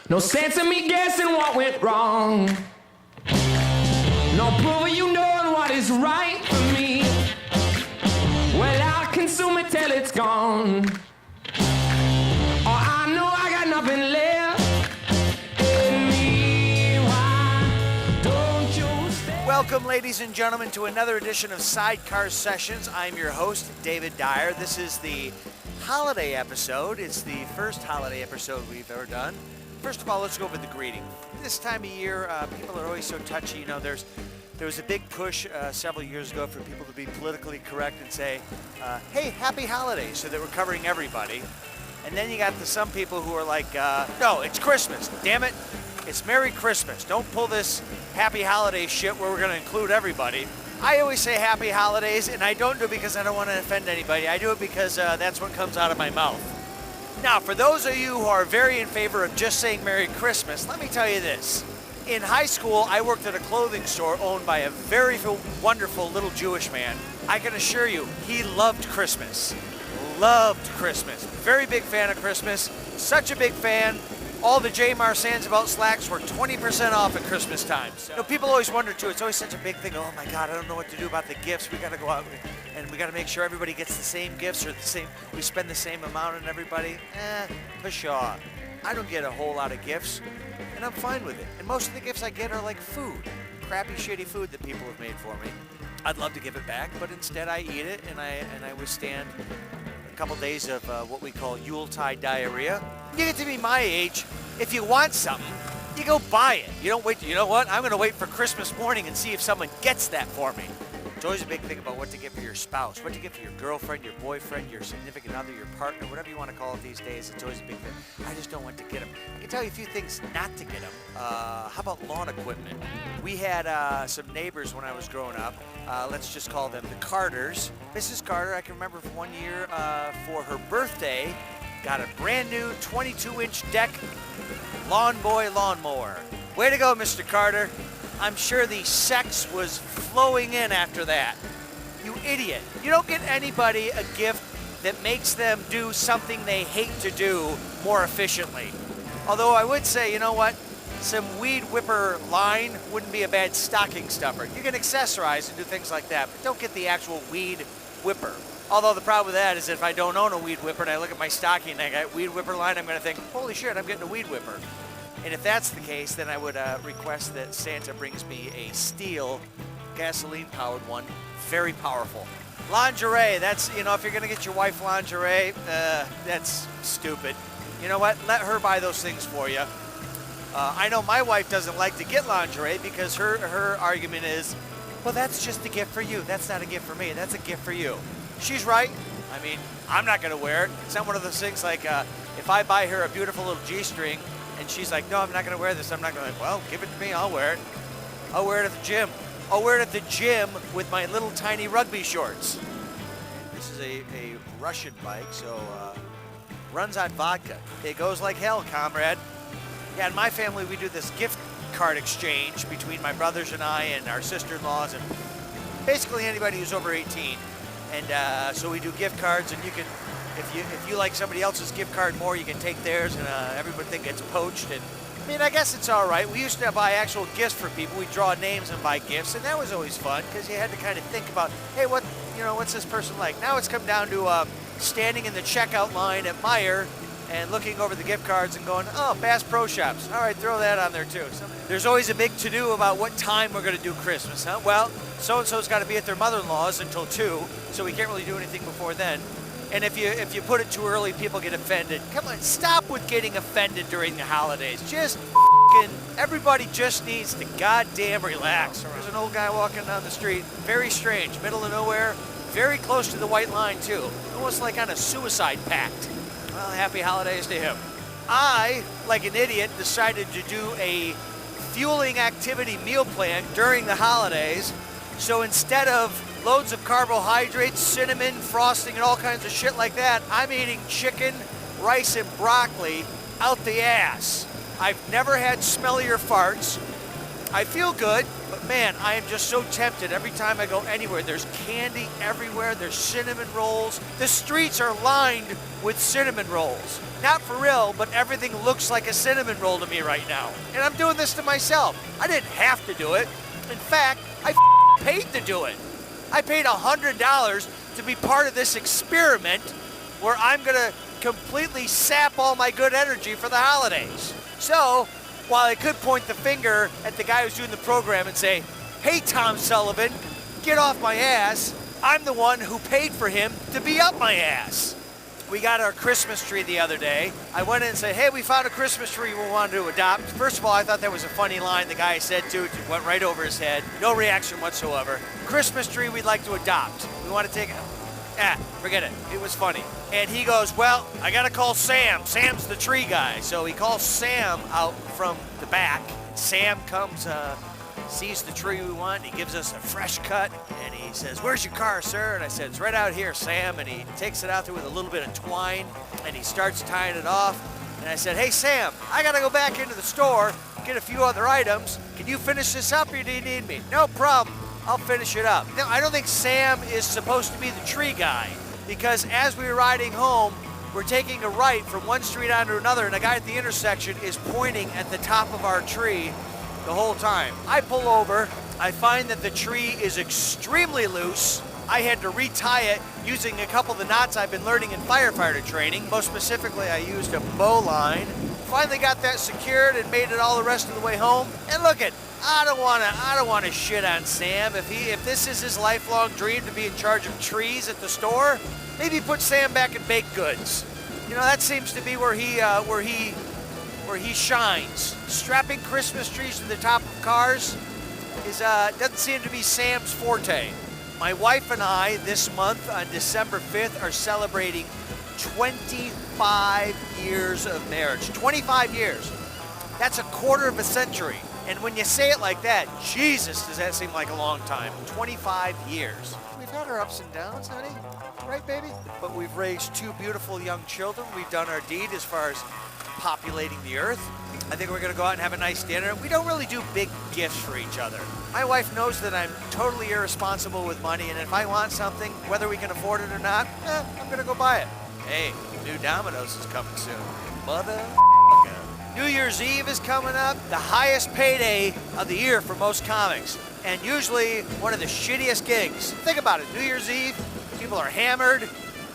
No sense in me guessing what went wrong. No proof of you knowing what is right for me. Well, I'll consume it till it's gone. Oh, I know I got nothing left in me. Why don't you stay? Welcome, ladies and gentlemen, to another edition of Sidecar Sessions. I'm your host, David Dyer. This is the holiday episode. It's the first holiday episode we've ever done. First of all, let's go over the greeting. This time of year, people are always so touchy. You know, there was a big push several years ago for people to be politically correct and say, hey, happy holidays, so that we're covering everybody. And then you got some people who are like, no, it's Christmas, damn it. It's Merry Christmas. Don't pull this happy holiday shit where we're going to include everybody. I always say happy holidays, and I don't do it because I don't want to offend anybody. I do it because that's what comes out of my mouth. Now, for those of you who are very in favor of just saying Merry Christmas, let me tell you this. In high school, I worked at a clothing store owned by a very wonderful little Jewish man. I can assure you, he loved Christmas. Loved Christmas. Very big fan of Christmas. Such a big fan. All the J. Marsands about slacks were 20% off at Christmas time. So, you know, people always wonder too, it's always such a big thing. Oh my God, I don't know what to do about the gifts. We got to go out and we got to make sure everybody gets the same gifts or we spend the same amount on everybody. Pshaw. I don't get a whole lot of gifts and I'm fine with it. And most of the gifts I get are like food. Crappy, shitty food that people have made for me. I'd love to give it back, but instead I eat it and I withstand a couple days of what we call Yuletide diarrhea. You get to be my age, if you want something, you go buy it. You don't wait, you know what? I'm gonna wait for Christmas morning and see if someone gets that for me. It's always a big thing about what to get for your spouse, what to get for your girlfriend, your boyfriend, your significant other, your partner, whatever you want to call it these days. It's always a big thing. I just don't want to get them. I can tell you a few things not to get them. How about lawn equipment? We had some neighbors when I was growing up. Let's just call them the Carters. Mrs. Carter, I can remember from one year for her birthday, got a brand new 22-inch deck Lawn Boy lawnmower. Way to go, Mr. Carter. I'm sure the sex was flowing in after that. You idiot. You don't get anybody a gift that makes them do something they hate to do more efficiently. Although I would say, you know what? Some weed whipper line wouldn't be a bad stocking stuffer. You can accessorize and do things like that, but don't get the actual weed whipper. Although the problem with that is if I don't own a weed whipper and I look at my stocking and I got weed whipper line, I'm going to think, holy shit, I'm getting a weed whipper. And if that's the case, then I would request that Santa brings me a steel gasoline-powered one, very powerful. Lingerie, that's, you know, if you're going to get your wife lingerie, that's stupid. You know what? Let her buy those things for you. I know my wife doesn't like to get lingerie because her argument is, well, that's just a gift for you. That's not a gift for me. That's a gift for you. She's right. I mean, I'm not going to wear it. It's not one of those things like if I buy her a beautiful little G-string and she's like, no, I'm not going to wear this. I'm not going to, well, give it to me. I'll wear it. I'll wear it at the gym. I'll wear it at the gym with my little tiny rugby shorts. This is a Russian bike, so runs on vodka. It goes like hell, comrade. Yeah, in my family, we do this gift card exchange between my brothers and I and our sister-in-laws and basically anybody who's over 18. And so we do gift cards, and you can, if you like somebody else's gift card more, you can take theirs, and everything gets poached. And I mean, I guess it's all right. We used to buy actual gifts for people. We draw names and buy gifts, and that was always fun because you had to kind of think about, hey, what's this person like? Now it's come down to standing in the checkout line at Meijer and looking over the gift cards and going, oh, Bass Pro Shops. All right, throw that on there too. So there's always a big to-do about what time we're going to do Christmas, huh? Well, so-and-so's got to be at their mother-in-law's until 2, so we can't really do anything before then. And if you put it too early, people get offended. Come on, stop with getting offended during the holidays. Just everybody just needs to goddamn relax. There's an old guy walking down the street, very strange, middle of nowhere, very close to the white line too, almost like on a suicide pact. Well, happy holidays to him. I, like an idiot, decided to do a fueling activity meal plan during the holidays. So instead of loads of carbohydrates, cinnamon, frosting, and all kinds of shit like that, I'm eating chicken, rice, and broccoli out the ass. I've never had smellier farts. I feel good, but man, I am just so tempted every time I go anywhere. There's candy everywhere. There's cinnamon rolls. The streets are lined with cinnamon rolls. Not for real, but everything looks like a cinnamon roll to me right now. And I'm doing this to myself. I didn't have to do it. In fact, I paid to do it. I paid $100 to be part of this experiment where I'm gonna completely sap all my good energy for the holidays. So, while I could point the finger at the guy who's doing the program and say, hey, Tom Sullivan, get off my ass, I'm the one who paid for him to be up my ass. We got our Christmas tree the other day. I went in and said, hey, we found a Christmas tree we wanted to adopt. First of all, I thought that was a funny line the guy said to it. It went right over his head. No reaction whatsoever. Christmas tree we'd like to adopt. We want to take it. Forget it. It was funny. And he goes, well, I got to call Sam. Sam's the tree guy. So he calls Sam out from the back. Sam comes, sees the tree we want. He gives us a fresh cut. And he says, where's your car, sir? And I said, it's right out here, Sam. And he takes it out there with a little bit of twine. And he starts tying it off. And I said, hey, Sam, I got to go back into the store, get a few other items. Can you finish this up or do you need me? No problem. I'll finish it up. Now, I don't think Sam is supposed to be the tree guy because as we were riding home, we're taking a right from one street onto another and a guy at the intersection is pointing at the top of our tree the whole time. I pull over, I find that the tree is extremely loose. I had to retie it using a couple of the knots I've been learning in firefighter training. Most specifically, I used a bow line. Finally got that secured and made it all the rest of the way home. And look it. I don't want to shit on Sam. If this is his lifelong dream to be in charge of trees at the store, maybe put Sam back in baked goods. You know, that seems to be where he shines. Strapping Christmas trees to the top of cars doesn't seem to be Sam's forte. My wife and I this month on December 5th are celebrating 25 years of marriage. 25 years. That's a quarter of a century. And when you say it like that, Jesus, does that seem like a long time. 25 years. We've had our ups and downs, honey. Right, baby? But we've raised two beautiful young children. We've done our deed as far as populating the earth. I think we're going to go out and have a nice dinner. We don't really do big gifts for each other. My wife knows that I'm totally irresponsible with money, and if I want something, whether we can afford it or not, I'm going to go buy it. Hey, new Domino's is coming soon. Motherfucker. New Year's Eve is coming up, the highest payday of the year for most comics, and usually one of the shittiest gigs. Think about it, New Year's Eve, people are hammered,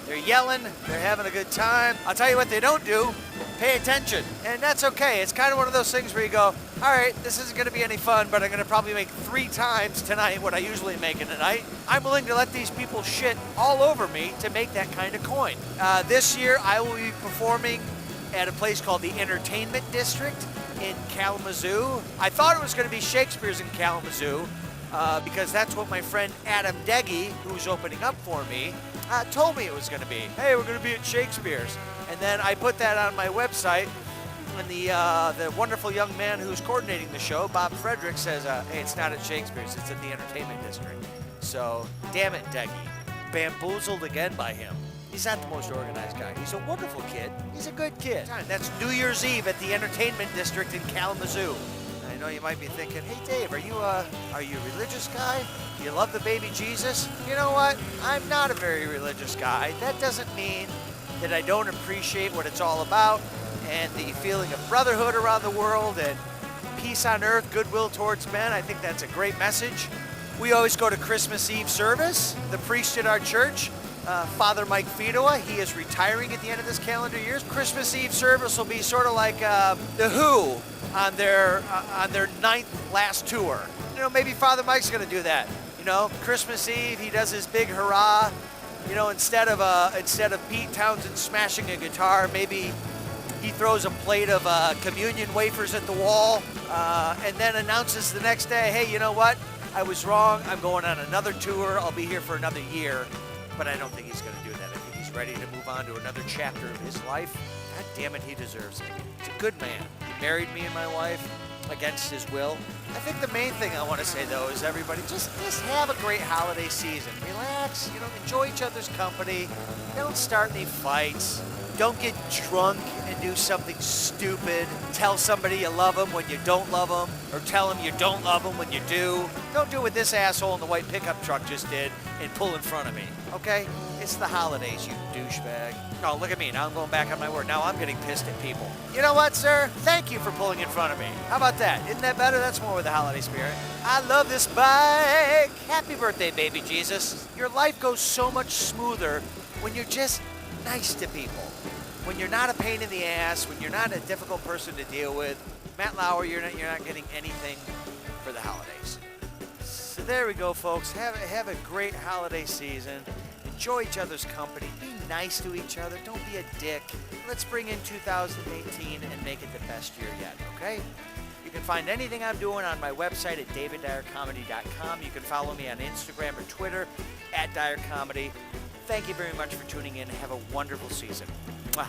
they're yelling, they're having a good time. I'll tell you what they don't do, pay attention, and that's okay. It's kind of one of those things where you go, all right, this isn't going to be any fun, but I'm going to probably make 3 times tonight what I usually make in a night. I'm willing to let these people shit all over me to make that kind of coin. This year, I will be performing at a place called the Entertainment District in Kalamazoo. I thought it was going to be Shakespeare's in Kalamazoo because that's what my friend Adam Deggy, who's opening up for me, told me it was going to be. Hey, we're going to be at Shakespeare's. And then I put that on my website, and the wonderful young man who's coordinating the show, Bob Frederick, says, hey, it's not at Shakespeare's, it's in the Entertainment District. So, damn it, Deggy. Bamboozled again by him. He's not the most organized guy. He's a wonderful kid. He's a good kid. That's New Year's Eve at the Entertainment District in Kalamazoo. I know you might be thinking, hey Dave, are you a religious guy? Do you love the baby Jesus? You know what? I'm not a very religious guy. That doesn't mean that I don't appreciate what it's all about and the feeling of brotherhood around the world and peace on earth, goodwill towards men. I think that's a great message. We always go to Christmas Eve service. The priest at our church, Father Mike Fidoa, he is retiring at the end of this calendar year. Christmas Eve service will be sort of like the Who on their 9th last tour. You know, maybe Father Mike's going to do that. You know, Christmas Eve, he does his big hurrah. You know, instead of Pete Townsend smashing a guitar, maybe he throws a plate of communion wafers at the wall and then announces the next day, hey, you know what? I was wrong. I'm going on another tour. I'll be here for another year. But I don't think he's going to do that. I think he's ready to move on to another chapter of his life. God damn it, he deserves it. He's a good man. He married me and my wife against his will. I think the main thing I want to say, though, is everybody just have a great holiday season. relax. Enjoy each other's company. Don't start any fights. Don't get drunk and do something stupid. Tell somebody you love them when you don't love them, or tell them you don't love them when you do. Don't do what this asshole in the white pickup truck just did and pull in front of me, okay? It's the holidays, you douchebag. Oh, look at me. Now I'm going back on my word. Now I'm getting pissed at people. You know what, sir? Thank you for pulling in front of me. How about that? Isn't that better? That's more with the holiday spirit. I love this bike. Happy birthday, baby Jesus. Your life goes so much smoother when you're just nice to people. When you're not a pain in the ass, when you're not a difficult person to deal with. Matt Lauer, you're not getting anything for the holidays. So there we go, folks. Have a great holiday season. Enjoy each other's company. Be nice to each other. Don't be a dick. Let's bring in 2018 and make it the best year yet, okay? You can find anything I'm doing on my website at daviddyercomedy.com. You can follow me on Instagram or Twitter at DyerComedy. Thank you very much for tuning in. Have a wonderful season. Mwah.